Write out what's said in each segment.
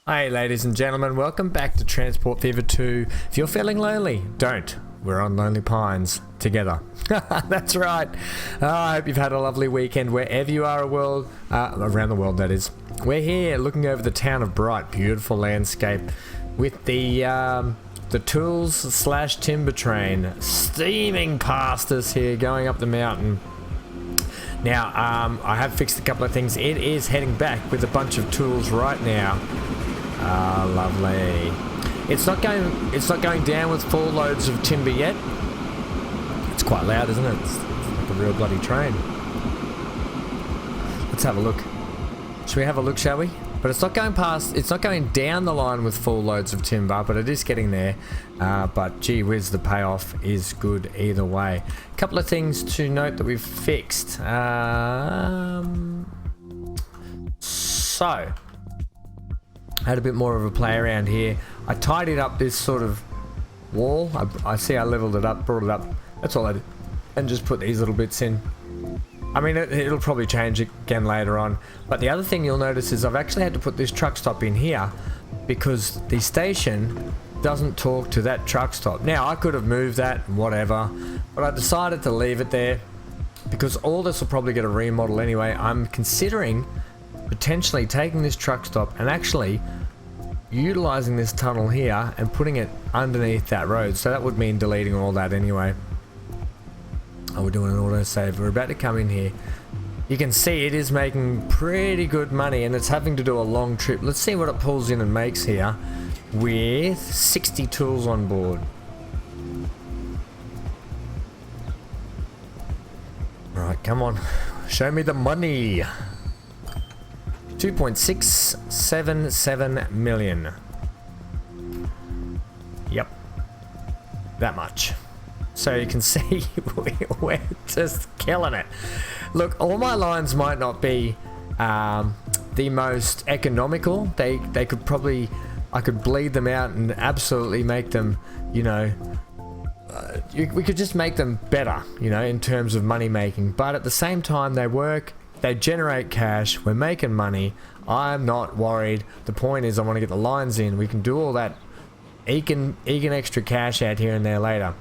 Hey ladies and gentlemen, welcome back to Transport Fever 2. If you're feeling lonely, don't. We're on Lonely Pines together. That's right. I hope you've had a lovely weekend wherever you are around the world, that is. We're here looking over the town of Bright, beautiful landscape with the tools slash timber train steaming past us here going up the mountain. Now, I have fixed a couple of things. It is heading back with a bunch of tools right now. Ah, lovely. It's not going down with full loads of timber yet. It's quite loud, isn't it? It's like a real bloody train. Let's have a look. Should we have a look, shall we? But it's not going down the line with full loads of timber, but it is getting there. But gee whiz, the payoff is good either way. A couple of things to note that we've fixed. So, had a bit more of a play around here. I tidied up this sort of wall. I see I leveled it up, brought it up. That's all I did. And just put these little bits in. I mean, it'll probably change again later on. But the other thing you'll notice is I've actually had to put this truck stop in here because the station doesn't talk to that truck stop. Now, I could have moved that, whatever, but I decided to leave it there because all this will probably get a remodel anyway. I'm considering potentially taking this truck stop and actually utilizing this tunnel here and putting it underneath that road. So that would mean deleting all that anyway. Oh, we're doing an autosave. We're about to come in here. You can see it is making pretty good money and it's having to do a long trip. Let's see what it pulls in and makes here with 60 tools on board. Alright, come on. Show me the money. 2.677 million. Yep. That much. So you can see we're just killing it. Look, all my lines might not be the most economical. They could probably, I could bleed them out and absolutely make them, you know, we could just make them better, you know, in terms of money making. But at the same time, they work. They generate cash. We're making money. I'm not worried. The point is I want to get the lines in. We can do all that eking extra cash out here and there later.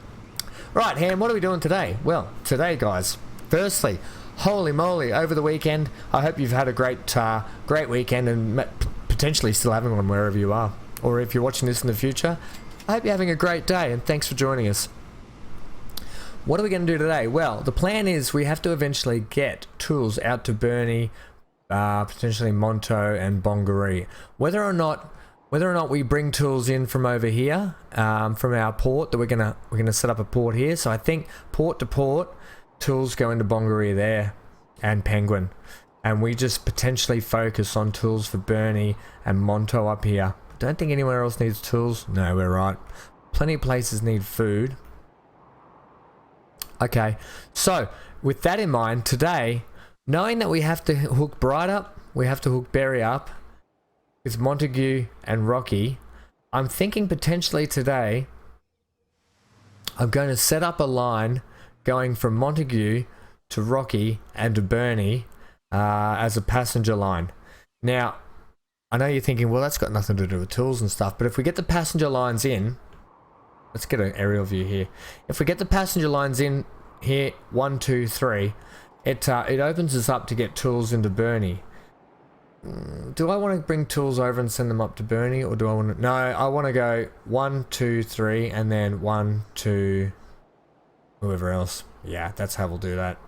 Right, Ham, what are we doing today? Well, today, guys, firstly, holy moly, over the weekend, I hope you've had a great weekend and potentially still having one wherever you are. Or if you're watching this in the future, I hope you're having a great day and thanks for joining us. What are we going to do today? Well, the plan is we have to eventually get tools out to Bernie, potentially Monto and Bongaree. Whether or not we bring tools in from over here, from our port, that we're gonna set up a port here. So I think port to port, tools go into Bongaree there and Penguin, and we just potentially focus on tools for Bernie and Monto up here. Don't think anywhere else needs tools. No, we're right. Plenty of places need food. Okay, so with that in mind, today, knowing that we have to hook Bright up, we have to hook Berry up with Montague and Rocky, I'm thinking potentially today I'm going to set up a line going from Montague to Rocky and to Bernie as a passenger line. Now, I know you're thinking, well, that's got nothing to do with tools and stuff, but if we get the passenger lines in, let's get an aerial view here. If we get the passenger lines in here, 1, 2, 3, it opens us up to get tools into Bernie. Do I want to bring tools over and send them up to Bernie, or do I want to? No, I want to go 1, 2, 3, and then 1, 2, whoever else. Yeah, that's how we'll do that.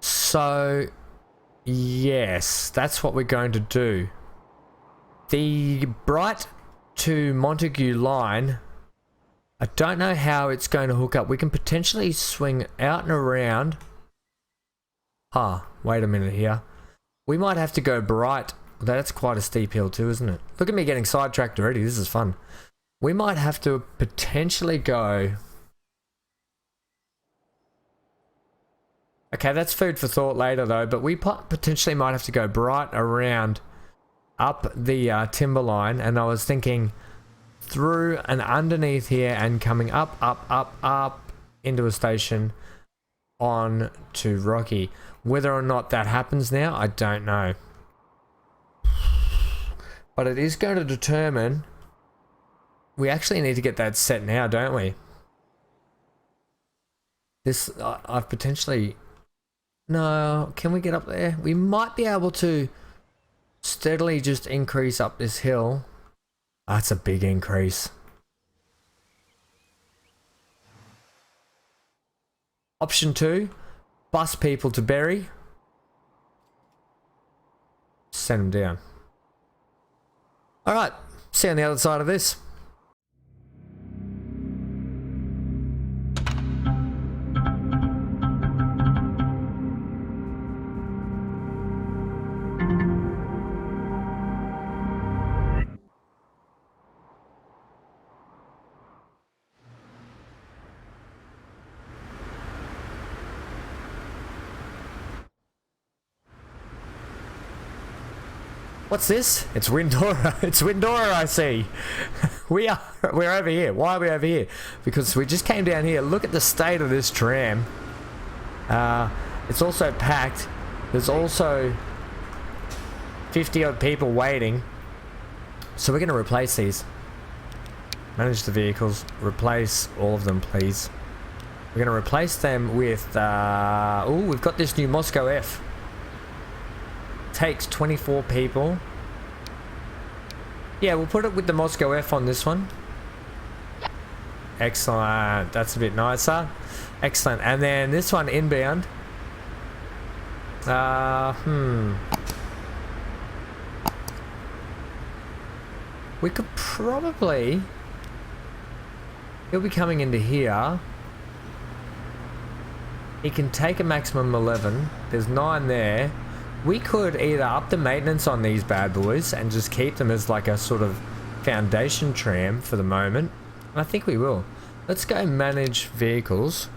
So, yes, that's what we're going to do. The Bright to Montague line, I don't know how it's going to hook up. We can potentially swing out and around. Wait a minute here. We might have to go Bright. That's quite a steep hill too, isn't it? Look at me getting sidetracked already. This is fun. We might have to potentially go... Okay, that's food for thought later though, but we potentially might have to go Bright around up the timber line, and I was thinking through and underneath here and coming up into a station on to Rocky. Whether or not that happens now, I don't know. but it is going to determine. We actually need to get that set now, don't we? This, I've potentially... No, can we get up there? We might be able to steadily just increase up this hill. That's a big increase. Option 2, bus people to Berry. Send them down. Alright, see you on the other side of this. What's this? It's Windora. It's Windora, I see. We're over here. Why are we over here? Because we just came down here. Look at the state of this tram. It's also packed. There's also 50 odd people waiting. So we're going to replace these. Manage the vehicles. Replace all of them, please. We're going to replace them with... oh, we've got this new Moscow F. Takes 24 people. Yeah, we'll put it with the Moscow F on this one. Excellent. That's a bit nicer. Excellent. And then this one inbound. We could probably... He'll be coming into here. He can take a maximum 11. There's 9 there. We could either up the maintenance on these bad boys and just keep them as like a sort of foundation tram for the moment. I think we will. Let's go manage vehicles.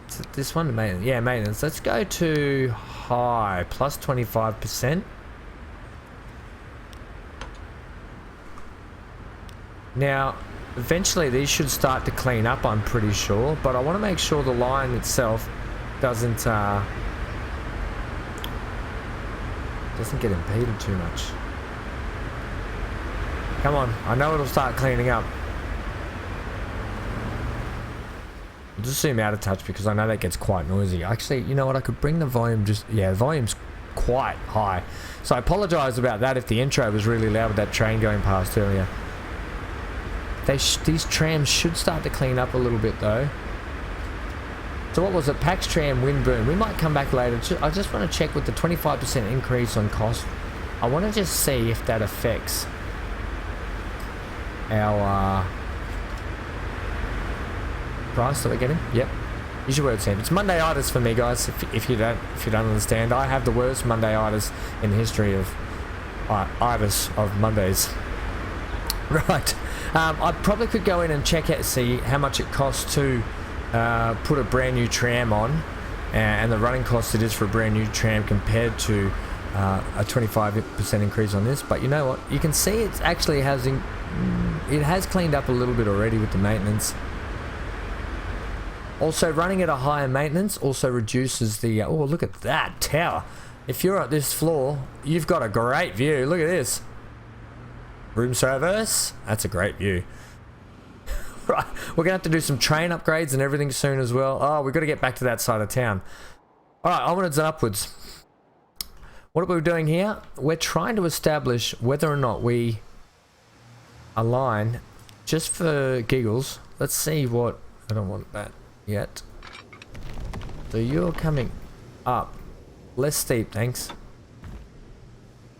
Is it this one? Maintenance. Yeah, maintenance. Let's go to high, plus 25%. Now, eventually these should start to clean up, I'm pretty sure, but I want to make sure the line itself doesn't get impeded too much. Come on, I know it'll start cleaning up. I'll just zoom out a touch because I know that gets quite noisy. Actually, you know what, I could bring the volume just... Yeah, the volume's quite high. So I apologise about that if the intro was really loud with that train going past earlier. These trams should start to clean up a little bit though. So what was it? Pax tram wind boom. We might come back later. I just want to check with the 25% increase on cost. I want to just see if that affects our price that we're getting. Yep. Use your words, Sam. It's Monday-itis for me, guys. If you don't understand, I have the worst Monday-itis in the history of itis of Mondays. Right. I probably could go in and check out, see how much it costs to put a brand new tram on, and the running cost it is for a brand new tram compared to a 25% increase on this. But you know what? You can see it actually it has cleaned up a little bit already with the maintenance. Also, running at a higher maintenance also reduces the... oh, look at that tower. If you're at this floor, you've got a great view. Look at this. Room service. That's a great view. Right, we're gonna have to do some train upgrades and everything soon as well. Oh, we've got to get back to that side of town. Alright, onwards and upwards. What are we doing here? We're trying to establish whether or not we align, just for giggles. Let's see what... I don't want that yet. So you're coming up. Less steep, thanks.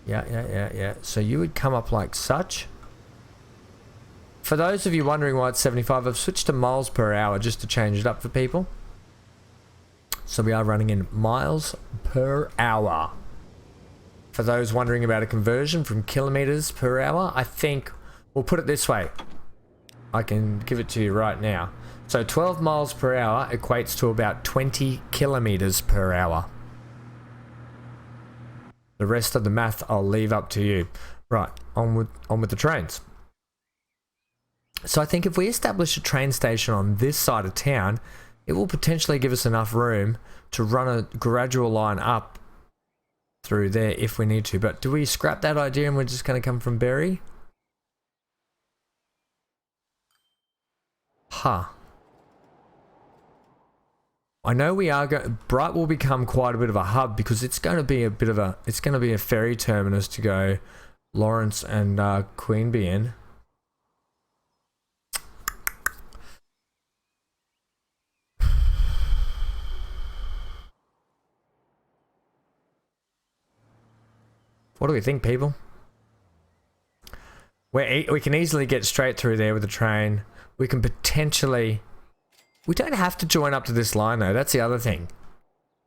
Yeah. So you would come up like such. For those of you wondering why it's 75, I've switched to miles per hour just to change it up for people. So we are running in miles per hour. For those wondering about a conversion from kilometers per hour, I think we'll put it this way. I can give it to you right now. So 12 miles per hour equates to about 20 kilometers per hour. The rest of the math I'll leave up to you. Right, on with the trains. So I think if we establish a train station on this side of town, it will potentially give us enough room to run a gradual line up through there if we need to. But do we scrap that idea and we're just going to come from Berry? Huh. I know we are going. Bright will become quite a bit of a hub because it's going to be a bit of a. It's going to be a ferry terminus to go Lawrence and Queanbeyan in. What do we think, people? We can easily get straight through there with the train. We can potentially... We don't have to join up to this line though. That's the other thing.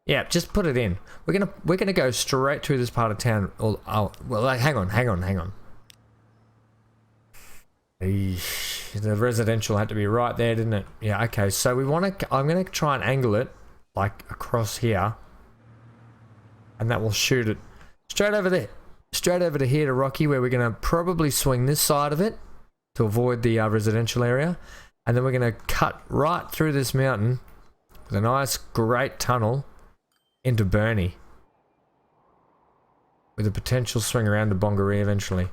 Yeah, just put it in. We're gonna go straight through this part of town. Oh, well, hang on. The residential had to be right there, didn't it? Yeah. Okay. So we want to. I'm gonna try and angle it like across here, and that will shoot it straight over there. Straight over to here to Rocky, where we're going to probably swing this side of it to avoid the residential area. And then we're going to cut right through this mountain with a nice, great tunnel into Burnie. With a potential swing around to Bongaree eventually.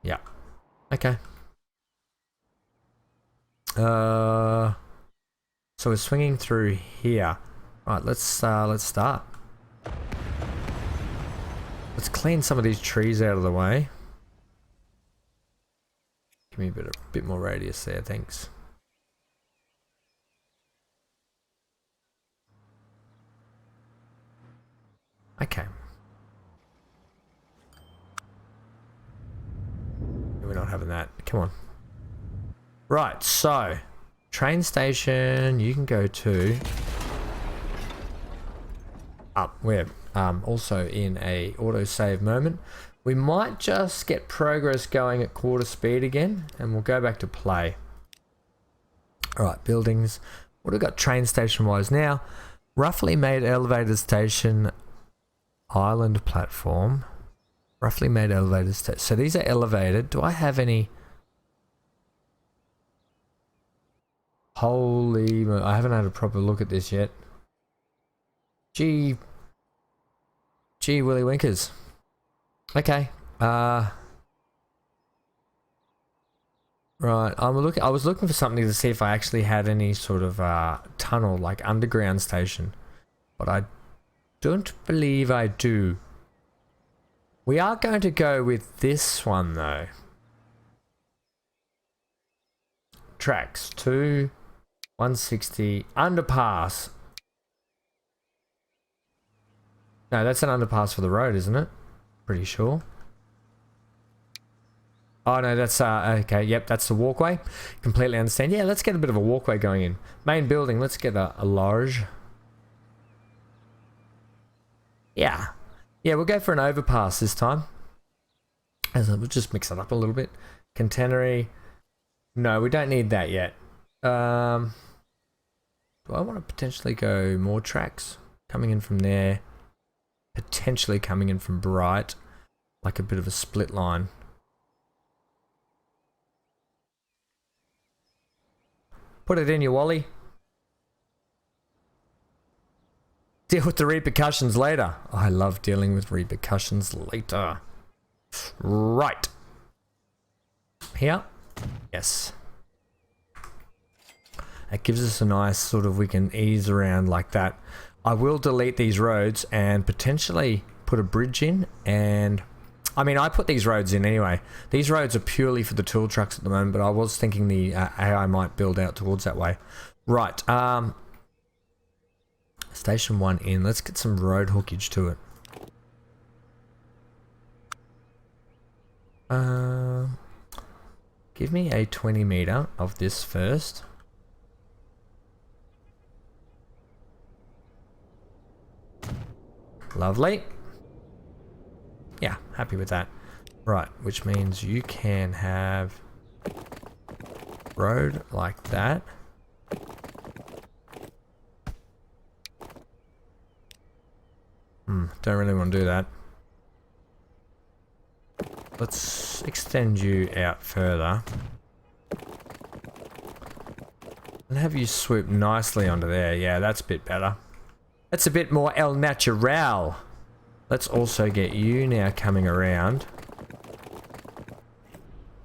Yeah. Okay. So we're swinging through here. Right, let's start. Let's clean some of these trees out of the way. Give me a bit more radius there, thanks. Okay. We're not having that. Come on. Right, so train station you can go to. We're also in a autosave moment. We might just get progress going at quarter speed again and we'll go back to play. Alright, buildings. What have we got train station wise now? Roughly made elevated station, island platform. Roughly made elevated station. So these are elevated. Do I have any? Holy, I haven't had a proper look at this yet. Gee, Willy Winkers. Okay. Right. I was looking for something to see if I actually had any sort of tunnel, like underground station, but I don't believe I do. We are going to go with this one though. Tracks 2, 160 underpass. No, that's an underpass for the road, isn't it? Pretty sure. Oh no, that's okay, yep, that's the walkway. Completely understand. Yeah, let's get a bit of a walkway going in. Main building, let's get a large. Yeah. Yeah, we'll go for an overpass this time. As we'll just mix it up a little bit. Containary. No, we don't need that yet. Do I want to potentially go more tracks coming in from there? Potentially coming in from Bright, like a bit of a split line. Put it in, you Wally. Deal with the repercussions later. Oh, I love dealing with repercussions later. Right. Here. Yes. It gives us a nice sort of, we can ease around like that. I will delete these roads and potentially put a bridge in, and I mean I put these roads in anyway. These roads are purely for the tool trucks at the moment, but I was thinking the AI might build out towards that way. Right, station 1 in. Let's get some road hookage to it. Give me a 20 meter of this first. Lovely. Yeah, happy with that. Right, which means you can have road like that. Don't really want to do that. Let's extend you out further. And have you swoop nicely onto there. Yeah, that's a bit better. That's a bit more el natural. Let's also get you now coming around.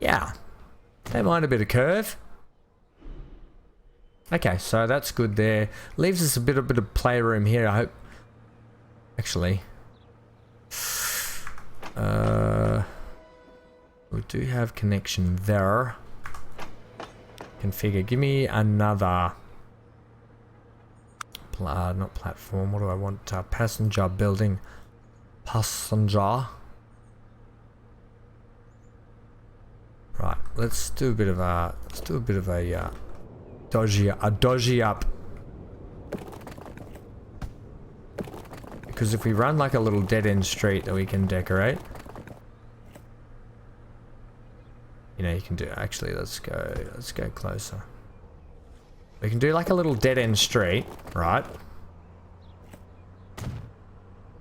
Yeah. Don't mind a bit of curve. Okay, so that's good there. Leaves us a bit of playroom here, I hope. Actually. We do have connection there. Configure. Give me another... not platform. What do I want? Passenger building. Passenger. Right. Let's do a bit of a... dodgy up. Because if we run like a little dead-end street that we can decorate, you know, you can do, actually, let's go closer. We can do like a little dead-end street, right?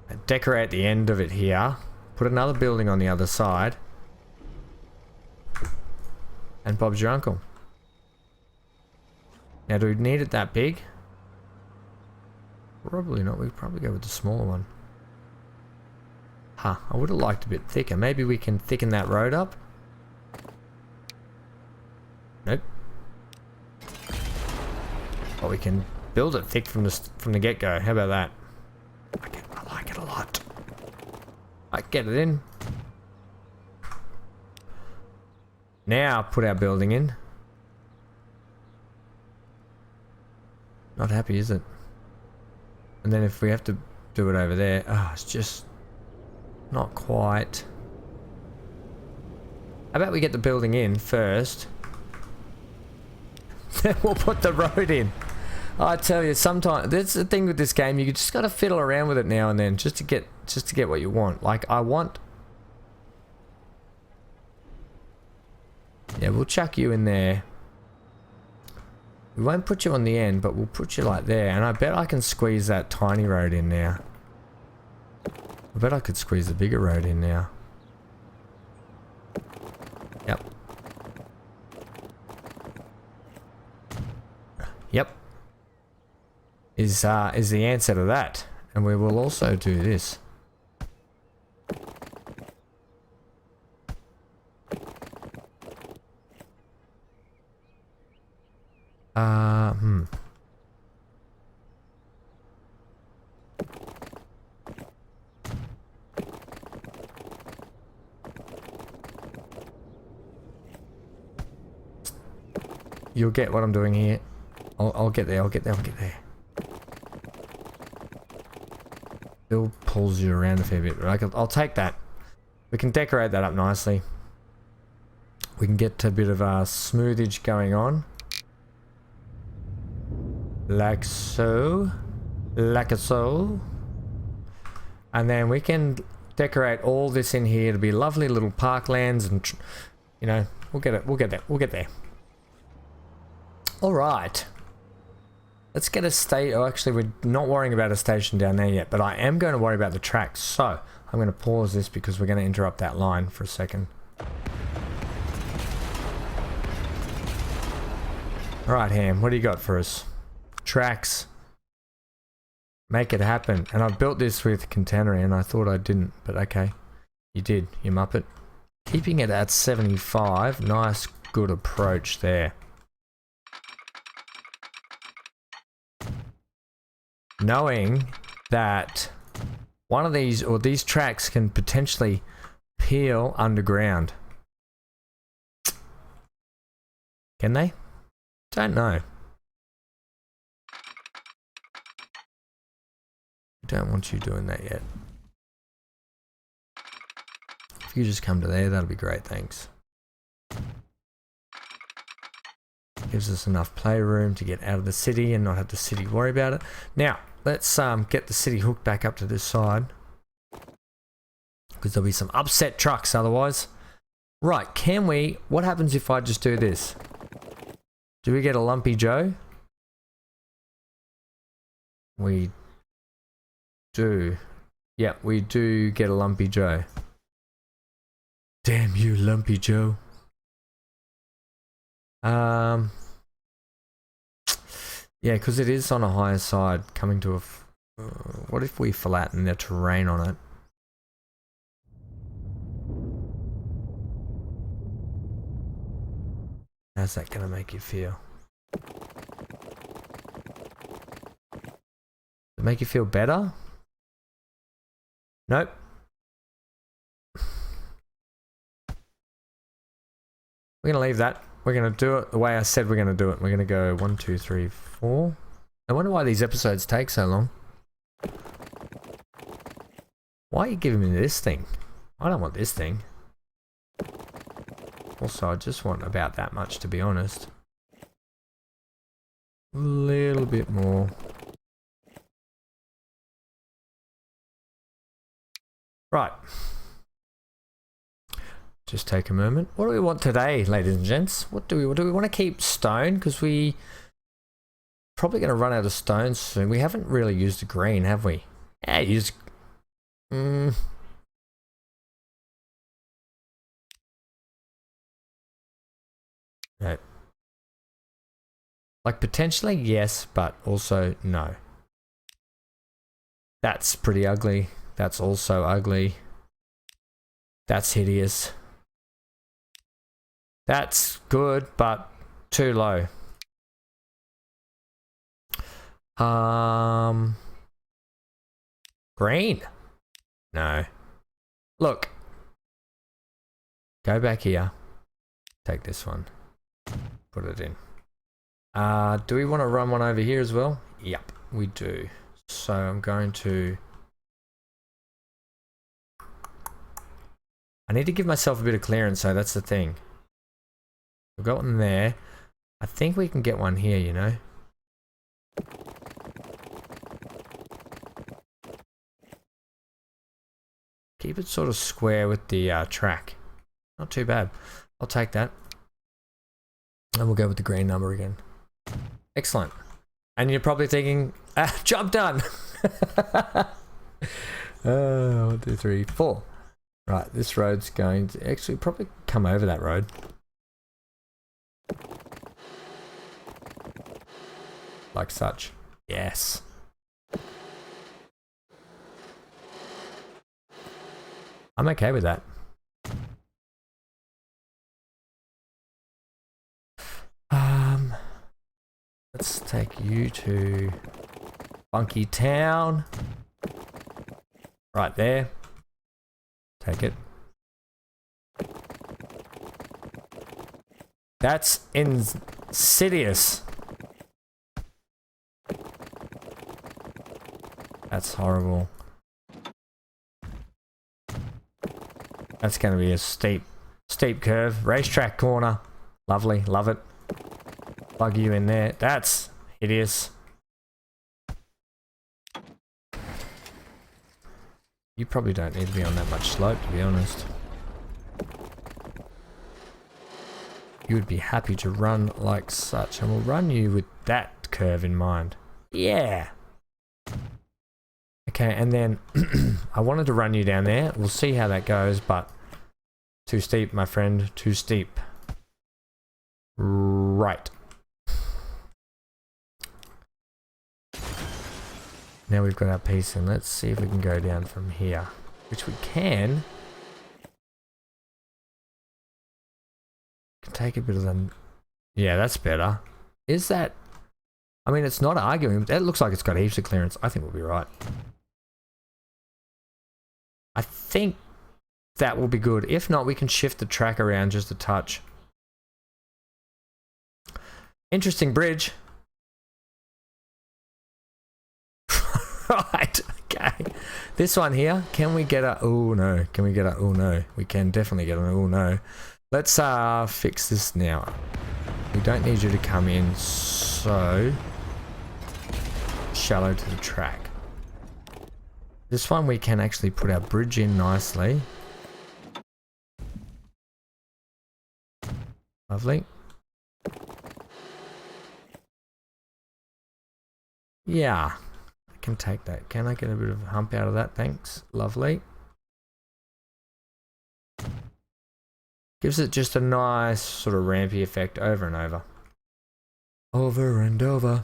And decorate the end of it here. Put another building on the other side. And Bob's your uncle. Now, do we need it that big? Probably not. We'd probably go with the smaller one. Huh. I would have liked a bit thicker. Maybe we can thicken that road up? Nope. But we can build it thick from the get-go. How about that? I like it a lot. I get it in. Now put our building in. Not happy, is it? And then if we have to do it over there, it's just not quite. How about we get the building in first? Then we'll put the road in. I tell you, sometimes that's the thing with this game. You just gotta fiddle around with it now and then, just to get what you want. Like I want. Yeah, we'll chuck you in there. We won't put you on the end, but we'll put you like there. And I bet I can squeeze that tiny road in now. I bet I could squeeze the bigger road in now. Yep. Yep. Is the answer to that. And we will also do this. You'll get what I'm doing here. I'll get there, I'll get there. Bill pulls you around a fair bit, but I'll take that. We can decorate that up nicely. We can get a bit of a smoothage going on. Like so. Like so. And then we can decorate all this in here to be lovely little parklands and, you know, we'll get there. Alright. Let's get a state. Oh, actually, we're not worrying about a station down there yet, but I am going to worry about the tracks. So, I'm going to pause this because we're going to interrupt that line for a second. Alright, Ham, what do you got for us? Tracks. Make it happen. And I've built this with Container and I thought I didn't, but okay. You did, you muppet. Keeping it at 75. Nice, good approach there. Knowing that one of these or these tracks can potentially peel underground. Can they? Don't know. Don't want you doing that yet. If you just come to there, that'll be great, thanks. Gives us enough playroom to get out of the city and not have the city worry about it. Now, let's get the city hooked back up to this side. Because there'll be some upset trucks otherwise. Right, can we... What happens if I just do this? Do we get a Lumpy Joe? We do. Yeah, we do get a Lumpy Joe. Damn you, Lumpy Joe. Yeah, because it is on a higher side coming to a... what if we flatten the terrain on it? How's that going to make you feel? Does it make you feel better? Nope. We're going to leave that. We're going to do it the way I said we're going to do it. We're going to go 1, 2, 3, 4. I wonder why these episodes take so long. Why are you giving me this thing? I don't want this thing. Also, I just want about that much, to be honest. A little bit more. Right. Just take a moment. What do we want today, ladies and gents? What do we want to keep stone? Because we probably going to run out of stone soon. We haven't really used a green, have we? Yeah, use. No. Like potentially yes, but also no. That's pretty ugly. That's also ugly. That's hideous. That's good, but too low. Green? No. Look. Go back here. Take this one. Put it in. Do we want to run one over here as well? Yep, we do. So I'm going to... I need to give myself a bit of clearance, so that's the thing. We've got one there. I think we can get one here, you know. Keep it sort of square with the track. Not too bad. I'll take that. And we'll go with the green number again. Excellent. And you're probably thinking, job done. 1, 2, 3, 4. Right, this road's going to actually probably come over that road. Like such. Yes. I'm okay with that. Let's take you to Funky Town. Right there. Take it. That's insidious. That's horrible. That's going to be a steep curve. Racetrack corner. Lovely. Love it. Plug you in there. That's hideous. You probably don't need to be on that much slope, to be honest. You would be happy to run like such, and we'll run you with that curve in mind. Yeah. Okay, and then I wanted to run you down there. We'll see how that goes, but too steep, my friend. Too steep. Right. Now we've got our piece, and let's see if we can go down from here, which we can. Can take a bit of the... Yeah, that's better. Is that... I mean, it's not arguing. It looks like it's got heaps of clearance. I think we'll be right. I think that will be good. If not, we can shift the track around just a touch. Interesting bridge. Right, okay. This one here, can we get a... Oh, no. Can we get a... Oh, no. We can definitely get an... Oh, no. Let's fix this now. We don't need you to come in so shallow to the track. This one we can actually put our bridge in nicely. Lovely. Yeah. Can take that. Can I get a bit of a hump out of that? Thanks. Lovely. Gives it just a nice sort of rampy effect over and over. Over and over.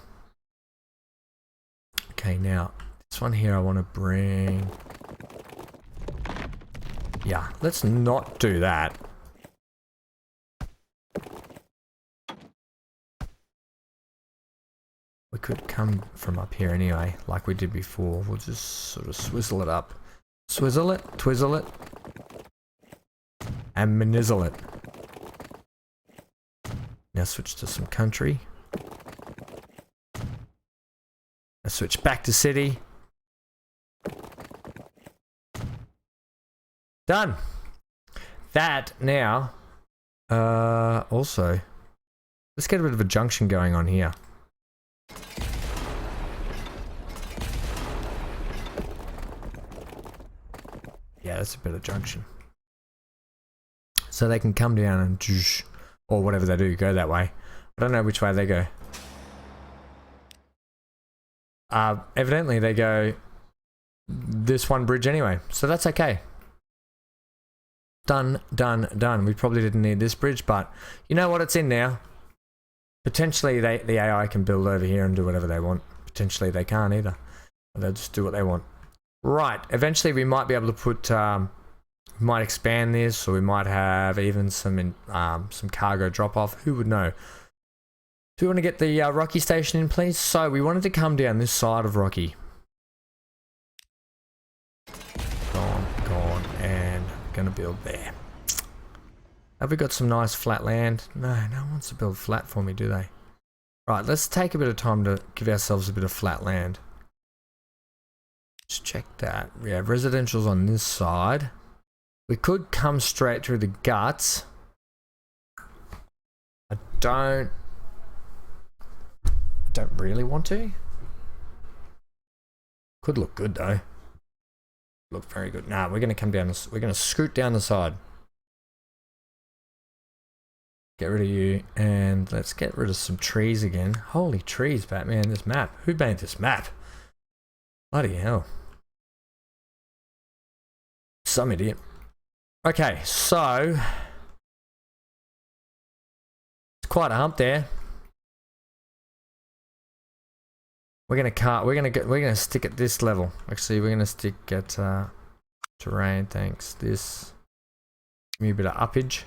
Okay, now this one here I want to bring. Yeah, let's not do that. We could come from up here anyway, like we did before. We'll just sort of swizzle it up. Swizzle it, twizzle it, and manizzle it. Now switch to some country. Now switch back to city. Done. That now, also, let's get a bit of a junction going on here. Yeah, that's a better junction. So they can come down and or whatever they do, go that way. I don't know which way they go. Evidently they go this one bridge anyway, so that's okay. Done, done, done. We probably didn't need this bridge, but you know what? It's in now. Potentially the AI can build over here and do whatever they want. Potentially they can't either. They'll just do what they want. Right, eventually we might be able to put, we might expand this, or we might have even some cargo drop off. Who would know? Do we want to get the Rocky station in, please? So we wanted to come down this side of Rocky. Gone, and gonna build there. Have we got some nice flat land? No, no one wants to build flat for me, do they? Right, let's take a bit of time to give ourselves a bit of flat land. Just check that. We have residentials on this side. We could come straight through the guts. I don't really want to. Could look good though. Look very good. Nah, we're gonna come down this. We're gonna scoot down the side. Get rid of you, and let's get rid of some trees again. Holy trees, Batman! This map. Who made this map? Bloody hell. Some idiot. Okay, so it's quite a hump there. We're gonna stick at this level. Actually, we're gonna stick at terrain. Thanks. This. Give me a bit of uppage.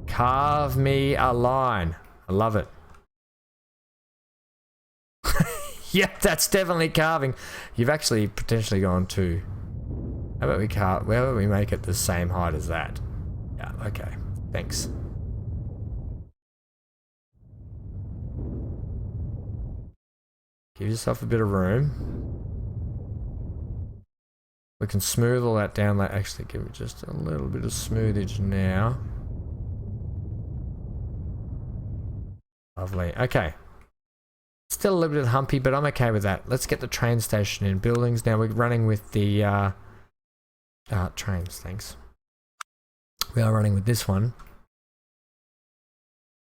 Carve me a line. I love it. Yep, that's definitely carving. You've actually potentially gone to. How about we carve? Where about we make it the same height as that? Yeah. Okay. Thanks. Give yourself a bit of room. We can smooth all that down. Like, actually, give it just a little bit of smoothage now. Lovely. Okay. Still a little bit humpy, but I'm okay with that. Let's get the train station in. Buildings. Now we're running with the trains. Thanks. We are running with this one.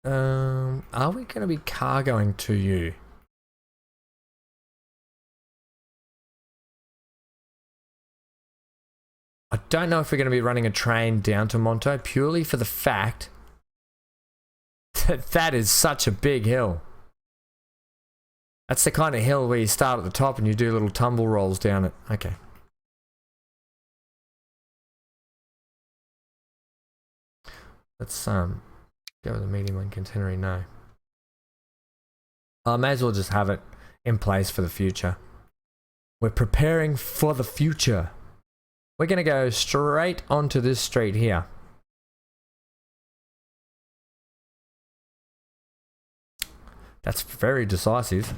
Are we going to be cargoing to you? I don't know if we're going to be running a train down to Monto, purely for the fact that that is such a big hill. That's the kind of hill where you start at the top and you do little tumble rolls down it. Okay. Let's go with the medium and centenary. No. I may as well just have it in place for the future. We're preparing for the future. We're going to go straight onto this street here. That's very decisive.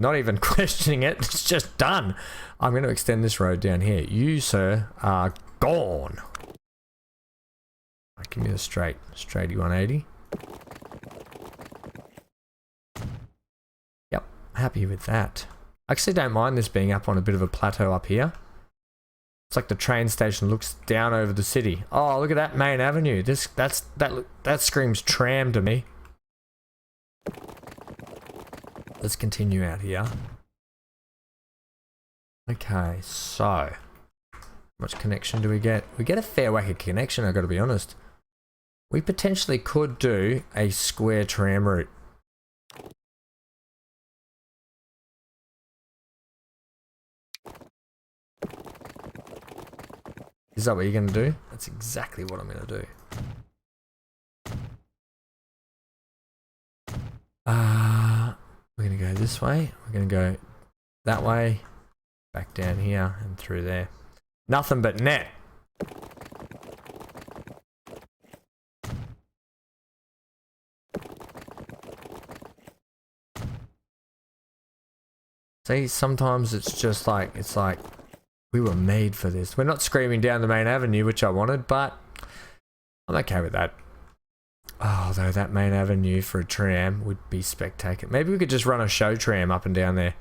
Not even questioning it, it's just done. I'm going to extend this road down here. You, sir, are gone. Give me the straighty 180. Yep, happy with that. I actually don't mind this being up on a bit of a plateau up here. It's like the train station looks down over the city. Oh, look at that main avenue. That screams tram to me. Let's continue out here. Okay, so how much connection do we get? We get a fair whack of connection, I've got to be honest. We potentially could do a square tram route. Is that what you're going to do? That's exactly what I'm going to do. We're going to go this way. We're going to go that way, back down here and through there. Nothing but net. See, sometimes it's just like, we were made for this. We're not screaming down the main avenue, which I wanted, but I'm okay with that. Oh, though that main avenue for a tram would be spectacular. Maybe we could just run a show tram up and down there.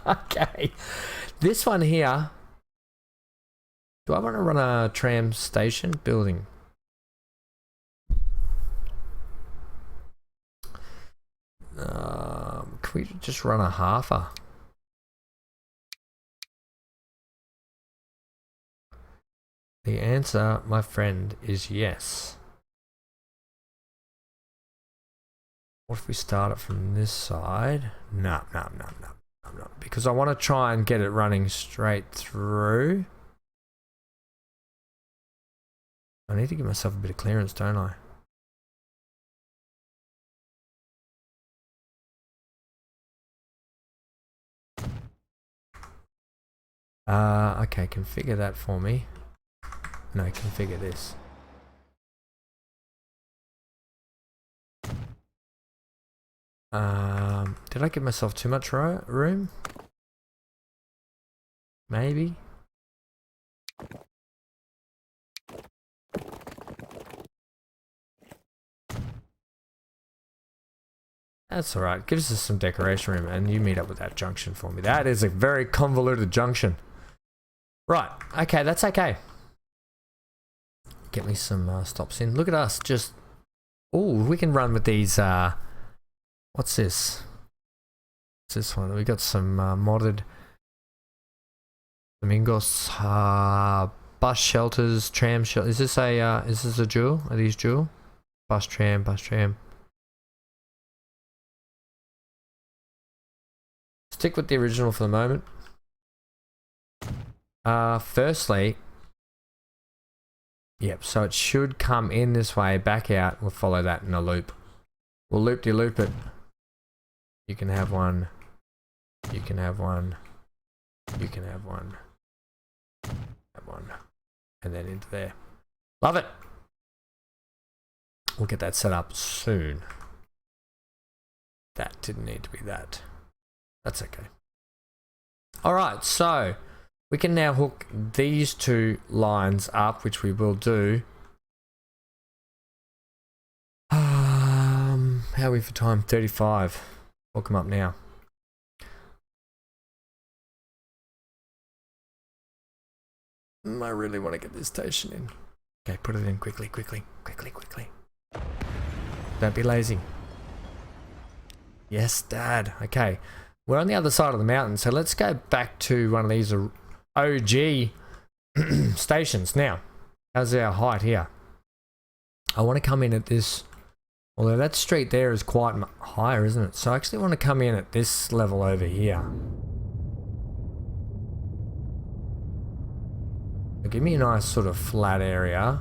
Okay. This one here. Do I want to run a tram station building? Can we just run a halfer? The answer, my friend, is yes. What if we start it from this side? No. Because I want to try and get it running straight through. I need to give myself a bit of clearance, don't I? Okay, configure that for me. No, configure this. Did I give myself too much room? Maybe. That's alright. Gives us some decoration room, and you meet up with that junction for me. That is a very convoluted junction. Right. Okay, that's okay. Get me some stops in. Look at us, just... Oh, we can run with these, what's this? What's this one? We got some modded Domingos bus shelters, tram shelter. Is this a dual? Are these dual? Bus tram. Stick with the original for the moment. Firstly, yep, so it should come in this way, back out. We'll follow that in a loop. We'll loop-de-loop it. You can have one. You can have one. You can have one. Have one. And then into there. Love it. We'll get that set up soon. That didn't need to be that. That's okay. Alright, so we can now hook these two lines up, which we will do. How are we for time? 35. Hook them up now. I really want to get this station in. Okay, put it in quickly. Don't be lazy. Yes, Dad. Okay. We're on the other side of the mountain, so let's go back to one of these OG stations. Now, how's our height here? I want to come in at this, although that street there is quite higher, isn't it? So I actually want to come in at this level over here. So give me a nice sort of flat area,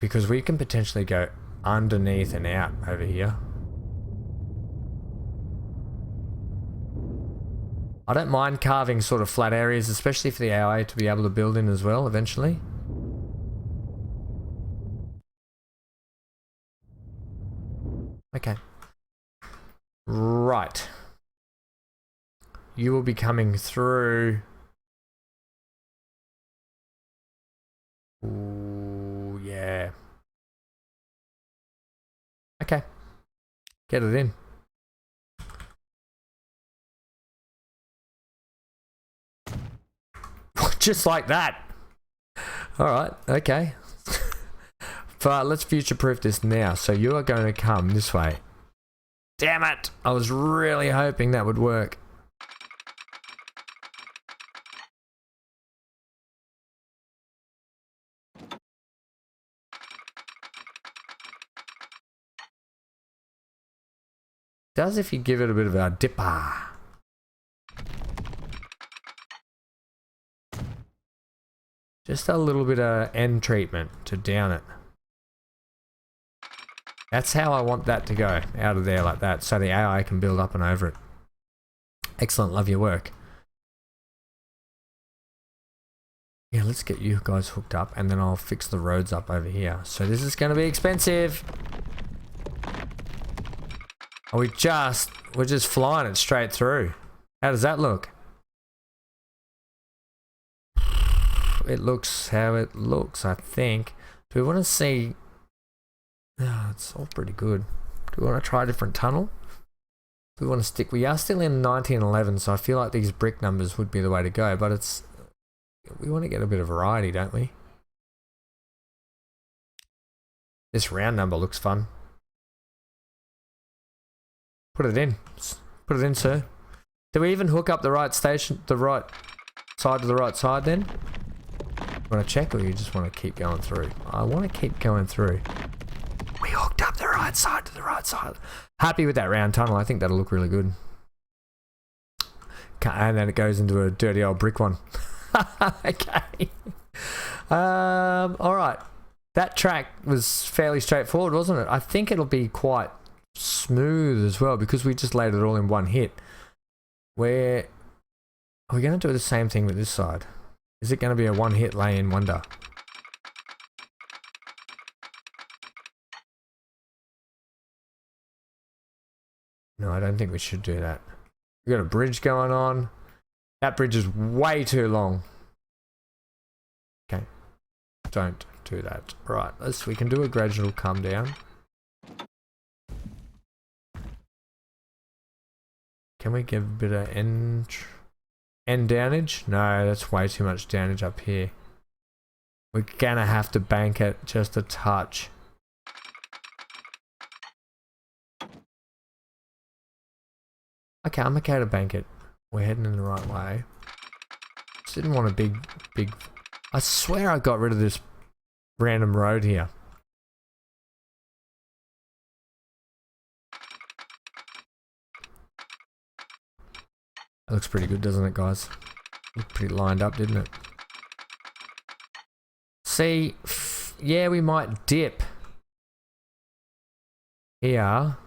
because we can potentially go underneath and out over here. I don't mind carving sort of flat areas, especially for the AI to be able to build in as well eventually. Okay. Right. You will be coming through. Ooh, yeah. Okay. Get it in. Just like that. Alright, okay. But let's future-proof this now. So you are going to come this way. Damn it! I was really hoping that would work. Does if you give it a bit of a dipper. Just a little bit of end treatment to down it. That's how I want that to go, out of there like that, so the AI can build up and over it. Excellent, love your work. Yeah, let's get you guys hooked up and then I'll fix the roads up over here. So this is going to be expensive. Oh, we're just flying it straight through. How does that look? It looks how it looks, I think. Do we want to see... Oh, it's all pretty good. Do we want to try a different tunnel? Do we want to stick... We are still in 1911, so I feel like these brick numbers would be the way to go, but it's... We want to get a bit of variety, don't we? This round number looks fun. Put it in. Put it in, sir. Do we even hook up the right station, the right side to the right side then? You want to check or you just want to keep going through? I want to keep going through. We hooked up the right side to the right side. Happy with that round tunnel. I think that'll look really good. And then it goes into a dirty old brick one. Okay. All right. That track was fairly straightforward, wasn't it? I think it'll be quite smooth as well because we just laid it all in one hit. Where are we going to do the same thing with this side? Is it going to be a one-hit lay-in wonder? No, I don't think we should do that. We've got a bridge going on. That bridge is way too long. Okay. Don't do that. Right, we can do a gradual come down. Can we give a bit of end downage? No, that's way too much downage up here. We're gonna have to bank it just a touch. Okay, I'm okay to bank it. We're heading in the right way. Just didn't want a big... I swear I got rid of this random road here. That looks pretty good, doesn't it, guys? Looked pretty lined up, didn't it? See, yeah, we might dip here,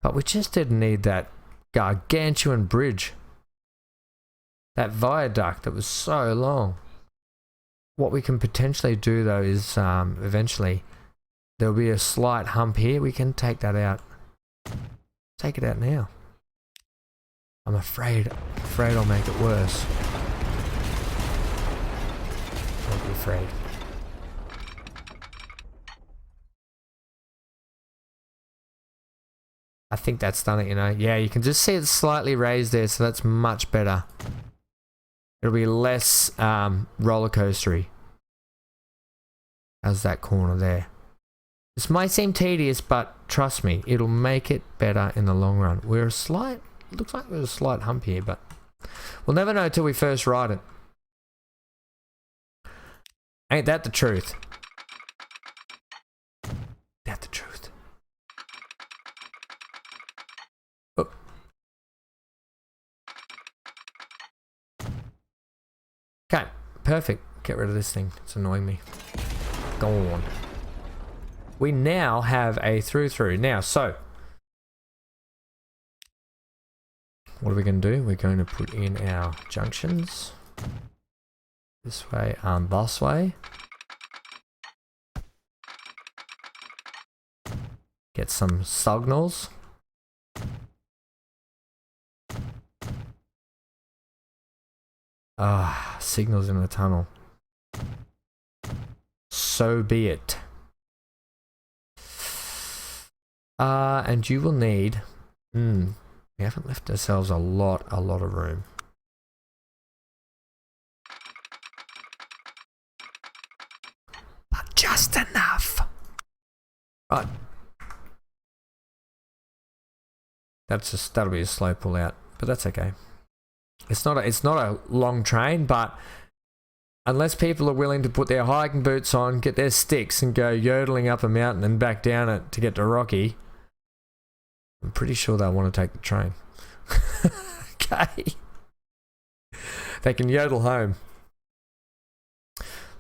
but we just didn't need that gargantuan bridge. That viaduct that was so long. What we can potentially do though is eventually there'll be a slight hump here. We can take that out. Take it out now. I'm afraid I'll make it worse. Don't be afraid. I think that's done it, you know. Yeah, you can just see it's slightly raised there, so that's much better. It'll be less roller coastery as that corner there. This might seem tedious, but trust me, it'll make it better in the long run. Looks like there's a slight hump here, but we'll never know until we first ride it. Ain't that the truth? That the truth. Oh. Okay, perfect. Get rid of this thing. It's annoying me. Go on. We now have a through. Now, so what are we going to do? We're going to put in our junctions. This way and this way. Get some signals. Signals in the tunnel. So be it. And you will need... we haven't left ourselves a lot of room. But just enough. Right. That'll be a slow pull out, but that's okay. It's not a long train, but unless people are willing to put their hiking boots on, get their sticks and go yodeling up a mountain and back down it to get to Rocky, I'm pretty sure they'll want to take the train. Okay. They can yodel home.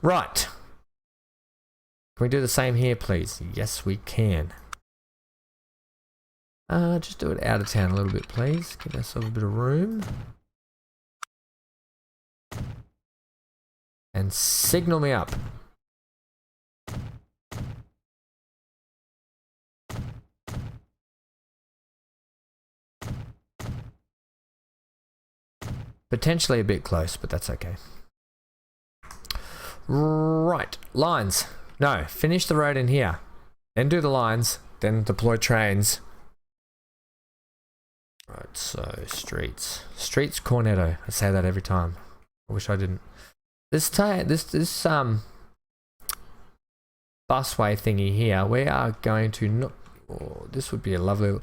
Right. Can we do the same here, please? Yes, we can. Just do it out of town a little bit, please. Give ourselves a bit of room. And signal me up. Potentially a bit close, but that's okay. Right, lines. No, finish the road in here. Then do the lines, then deploy trains. Right, so streets. Streets Cornetto. I say that every time. I wish I didn't. This busway thingy here, we are going to not. Oh, this would be a lovely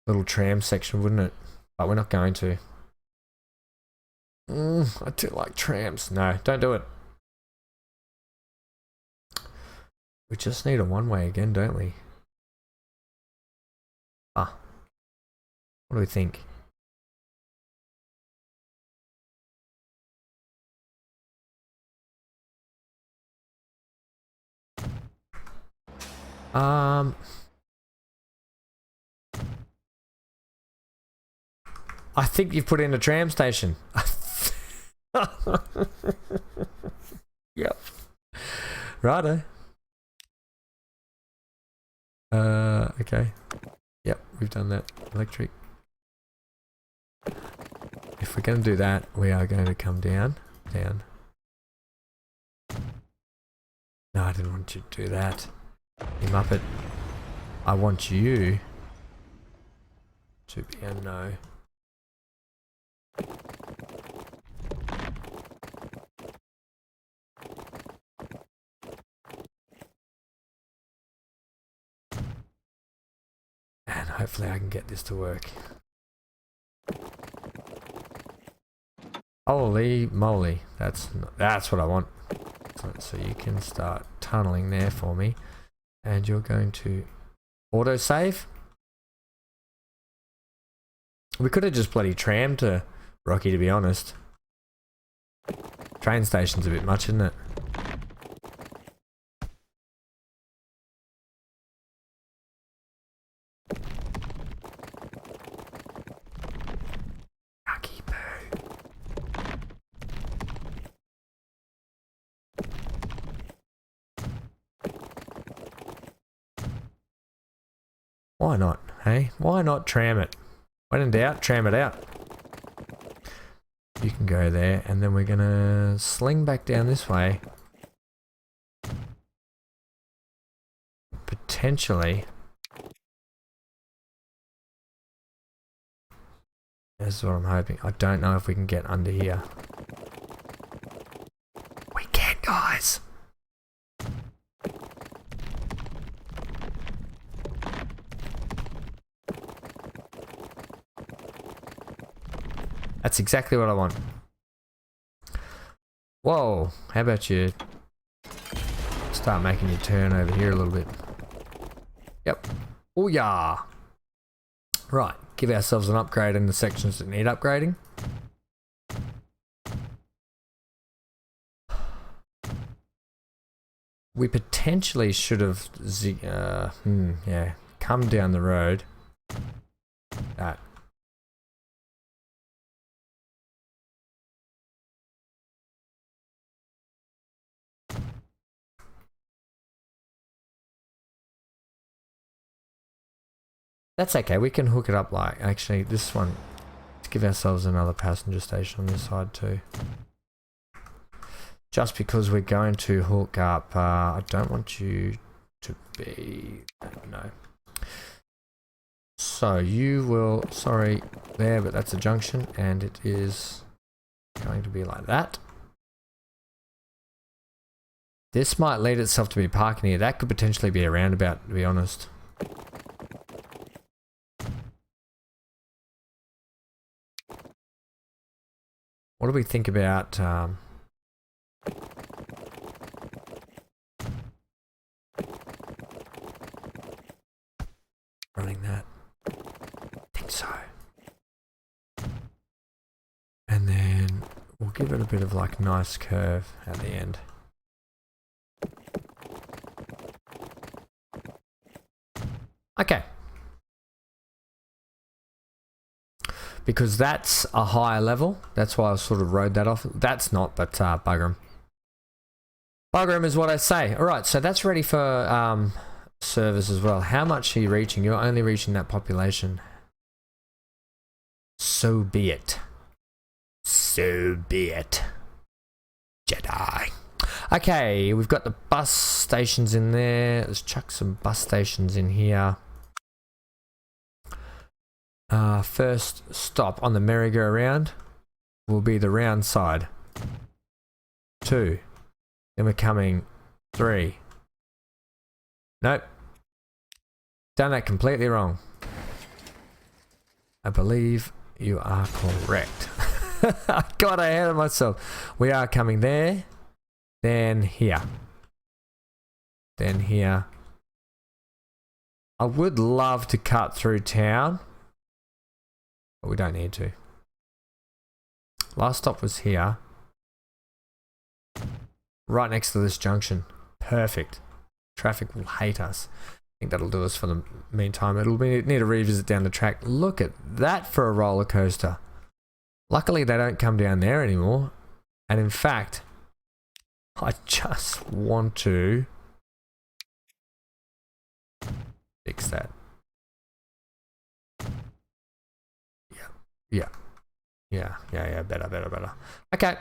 little tram section, wouldn't it? But we're not going to. I do like trams. No, don't do it. We just need a one-way again, don't we? Ah. What do we think? I think you've put in a tram station. Yep. Righto. Okay. Yep, we've done that. Electric. If we're going to do that, we are going to come down. Down. No, I didn't want you to do that. You muppet. I want you to be a no. And hopefully I can get this to work. Holy moly, that's what I want. So you can start tunneling there for me, and you're going to auto save. We could have just bloody trammed to Rocky, to be honest. Train station's a bit much, isn't it? Rocky poo. Why not, hey? Why not tram it? When in doubt, tram it out. You can go there, and then we're gonna sling back down this way. Potentially. This is what I'm hoping. I don't know if we can get under here. We can, guys! That's exactly what I want. Whoa, how about you start making your turn over here a little bit. Yep. Oh yeah. Right, give ourselves an upgrade in the sections that need upgrading. We potentially should have yeah, come down the road. That. That's okay, we can hook it up like, actually this one, let's give ourselves another passenger station on this side too. Just because we're going to hook up, I don't want you to be, no. So you will, sorry there, but that's a junction and it is going to be like that. This might lead itself to be parking here, that could potentially be a roundabout to be honest. What do we think about running that? I think so. And then we'll give it a bit of like nice curve at the end. Okay. Because that's a higher level. That's why I sort of rode that off. That's not, but bugger 'em. Bugger 'em is what I say. Alright, so that's ready for servers as well. How much are you reaching? You're only reaching that population. So be it. So be it. Jedi. Okay, we've got the bus stations in there. Let's chuck some bus stations in here. First stop on the merry-go-round will be the round side. 2. Then we're coming 3. Nope. Done that completely wrong. I believe you are correct. I got ahead of myself. We are coming there. Then here. Then here. I would love to cut through town. But we don't need to. Last stop was here. Right next to this junction. Perfect. Traffic will hate us. I think that'll do us for the meantime. It'll be need a revisit down the track. Look at that for a roller coaster. Luckily they don't come down there anymore. And in fact, I just want to fix that. Yeah, better. Okay.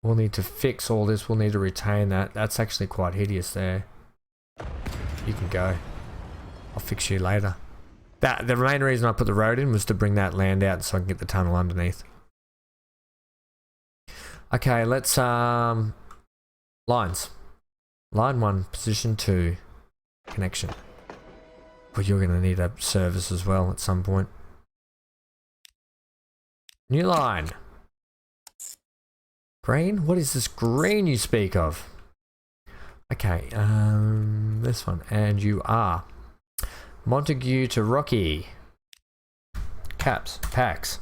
We'll need to fix all this. We'll need to retain that. That's actually quite hideous there. You can go. I'll fix you later. The main reason I put the road in was to bring that land out so I can get the tunnel underneath. Okay, let's lines. Line 1, position 2, connection. But you're gonna need a service as well at some point. New line. Green? What is this green you speak of? Okay, this one. And you are Montague to Rocky. Caps, packs.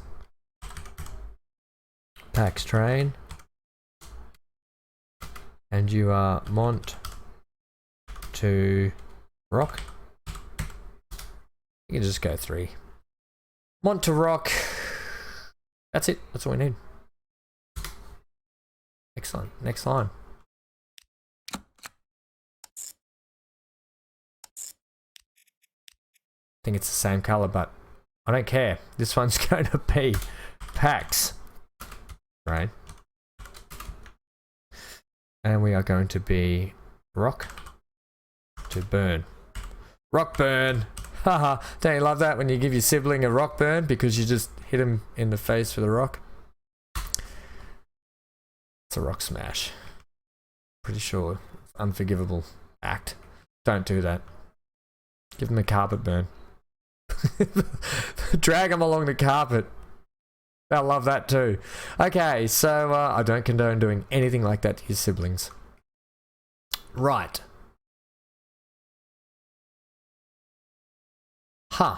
Packs train. And you are Mont to Rock. You can just go 3. Mont to Rock. That's it. That's all we need. Excellent. Next line. I think it's the same color, but I don't care. This one's going to be packs. Right. And we are going to be rock to burn. Rock burn. Haha. Don't you love that when you give your sibling a rock burn because you just hit him in the face with a rock? It's a rock smash. Pretty sure. Unforgivable act. Don't do that. Give him a carpet burn. Drag him along the carpet. They'll love that too. Okay, so I don't condone doing anything like that to his siblings. Right. Huh.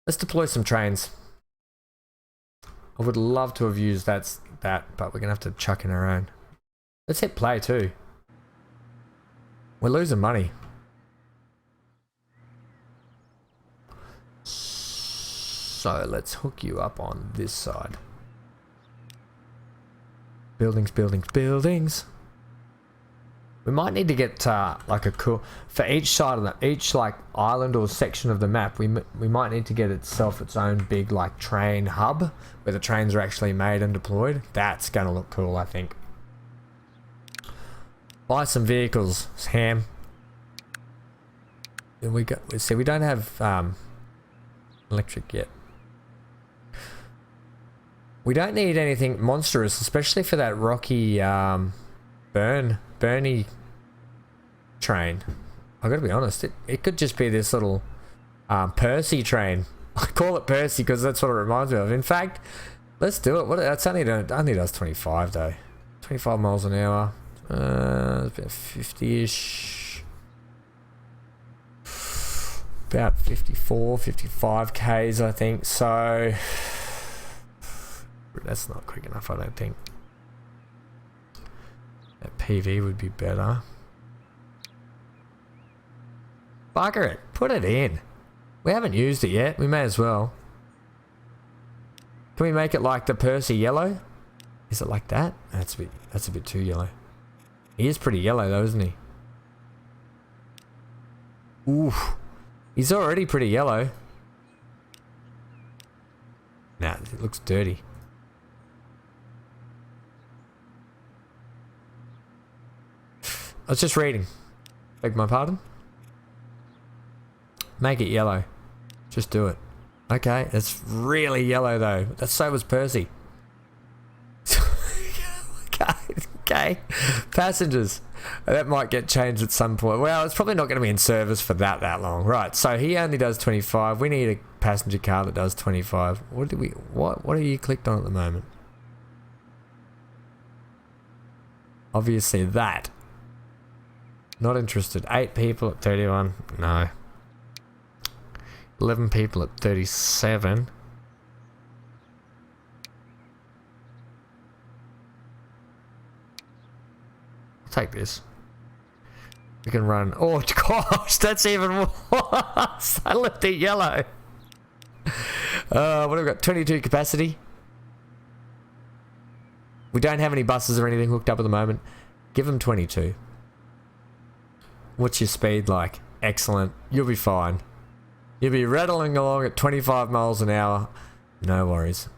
Let's deploy some trains. I would love to have used that, but we're gonna have to chuck in our own. Let's hit play too. We're losing money. So let's hook you up on this side. Buildings, buildings, buildings. We might need to get like a cool for each side of each like island or section of the map. We might need to get itself its own big like train hub where the trains are actually made and deployed. That's gonna look cool, I think. Buy some vehicles, Sam. And we don't have electric yet. We don't need anything monstrous, especially for that rocky Bernie train. I gotta be honest, it could just be this little Percy train. I call it Percy because that's what it reminds me of. In fact, let's do it. That's only does 25 though. 25 miles an hour. It's about 50-ish. About 54, 55 Ks I think. So that's not quick enough, I don't think. PV would be better. Bugger it. Put it in. We haven't used it yet. We may as well. Can we make it like the Percy yellow? Is it like that? That's a bit too yellow. He is pretty yellow though, isn't he? Oof. He's already pretty yellow. Nah, it looks dirty. I was just reading. Beg my pardon? Make it yellow. Just do it. Okay, it's really yellow though. So was Percy. Okay. Passengers. That might get changed at some point. Well, it's probably not going to be in service for that long. Right, so he only does 25. We need a passenger car that does 25. What are you clicked on at the moment? Obviously that. Not interested. 8 people at 31. No. 11 people at 37. I'll take this. We can run. Oh gosh, that's even worse. I left it yellow. What have we got? 22 capacity. We don't have any buses or anything hooked up at the moment. Give them 22. What's your speed like? Excellent. You'll be fine. You'll be rattling along at 25 miles an hour. No worries.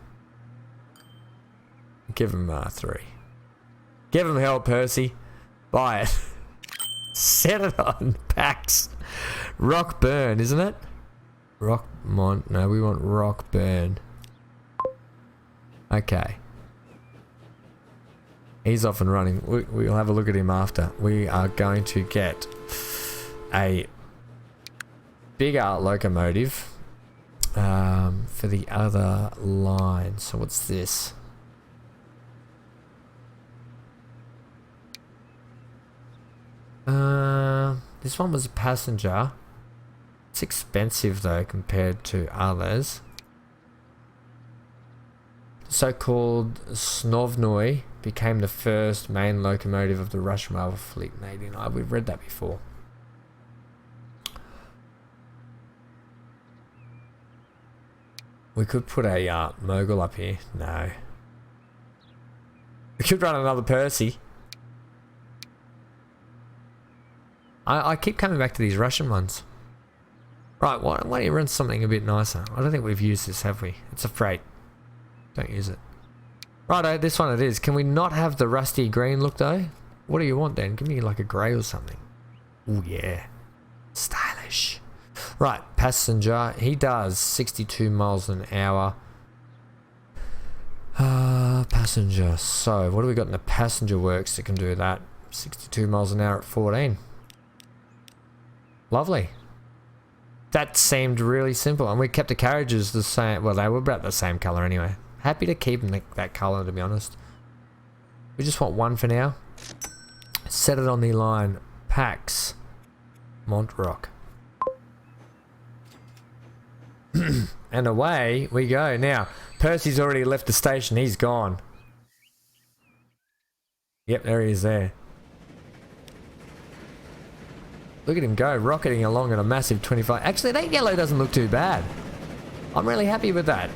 Give him 3. Give him hell, Percy. Buy it. Set it on packs. Rock burn, isn't it? Rock mont. No, we want rock burn. Okay. He's off and running. We'll have a look at him after. We are going to get a bigger locomotive for the other line. So what's this? This one was a passenger. It's expensive though compared to others. So-called Snovnoy became the first main locomotive of the Russian Naval Fleet in 1889. We've read that before. We could put a mogul up here. No. We could run another Percy. I keep coming back to these Russian ones. Right, why don't you run something a bit nicer? I don't think we've used this, have we? It's a freight. Don't use it. Righto, this one it is. Can we not have the rusty green look though? What do you want then? Give me like a grey or something. Oh yeah. Stylish. Right, passenger. He does 62 miles an hour. Passenger. So, what do we got in the passenger works that can do that? 62 miles an hour at 14. Lovely. That seemed really simple. And we kept the carriages the same. Well, they were about the same colour anyway. Happy to keep them that colour, to be honest. We just want one for now. Set it on the line. Pax. Montrock. And away we go. Now, Percy's already left the station. He's gone. Yep, there he is there. Look at him go, rocketing along at a massive 25. Actually, that yellow doesn't look too bad. I'm really happy with that.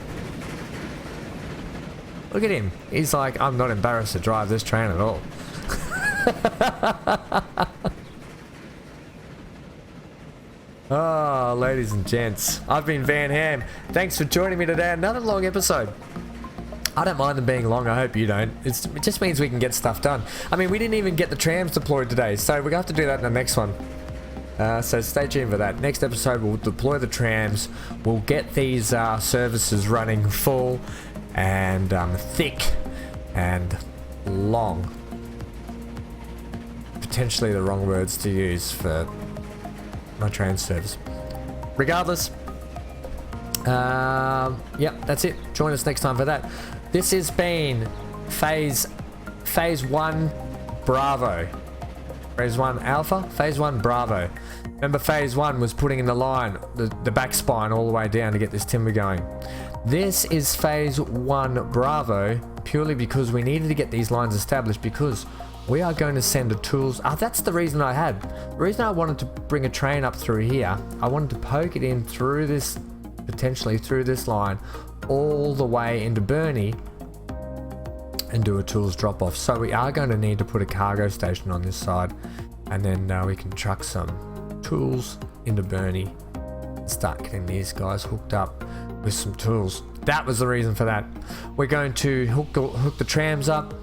Look at him. He's like, I'm not embarrassed to drive this train at all. Oh, ladies and gents. I've been Van Ham. Thanks for joining me today. Another long episode. I don't mind them being long. I hope you don't. It just means we can get stuff done. I mean, we didn't even get the trams deployed today, so we're going to have to do that in the next one. So stay tuned for that. Next episode, we'll deploy the trams. We'll get these services running full and thick and long. Potentially the wrong words to use for my train service. Regardless, yep, that's it. Join us next time for that. This has been phase 1 Bravo. Phase 1 Alpha, Phase 1 Bravo. Remember, Phase 1 was putting in the line, the back spine all the way down to get this timber going. This is Phase 1 Bravo, purely because we needed to get these lines established, because we are going to send the tools. That's the reason I had. The reason I wanted to bring a train up through here, I wanted to poke it in through this, potentially through this line, all the way into Burnie and do a tools drop off. So we are going to need to put a cargo station on this side, and then we can truck some tools into Burnie and start getting these guys hooked up with some tools. That was the reason for that. We're going to hook the trams up,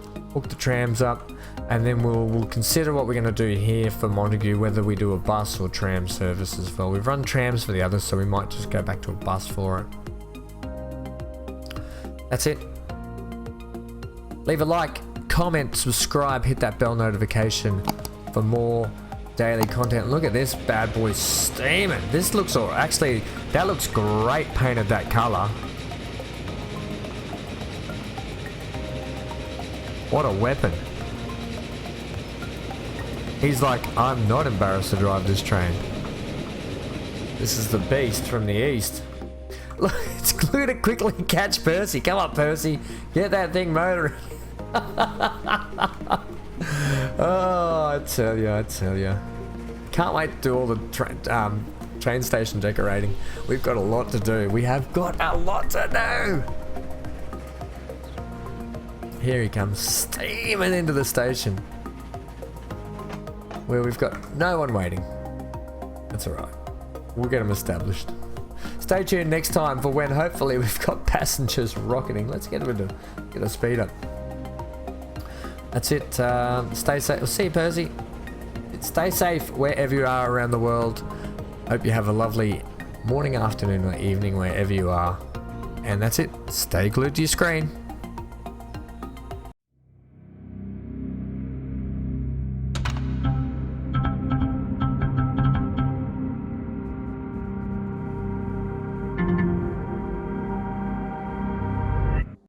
and then we'll consider what we're going to do here for Montague, whether we do a bus or tram service as well. We've run trams for the others, so we might just go back to a bus for it. That's it. Leave a like, comment, subscribe, hit that bell notification for more daily content. Look at this bad boy steaming. This looks actually, that looks great painted, that color. What a weapon. He's like, I'm not embarrassed to drive this train. This is the beast from the east. Look, it's glued to quickly catch Percy. Come on, Percy. Get that thing motoring. Oh, I tell you. Can't wait to do all the train station decorating. We've got a lot to do. We have got a lot to do. Here he comes, steaming into the station, where we've got no one waiting. That's alright. We'll get them established. Stay tuned next time for when hopefully we've got passengers rocketing. Let's get them get a speed up. That's it. Stay safe. We'll see you, Percy. Stay safe wherever you are around the world. Hope you have a lovely morning, afternoon, or evening wherever you are. And that's it. Stay glued to your screen.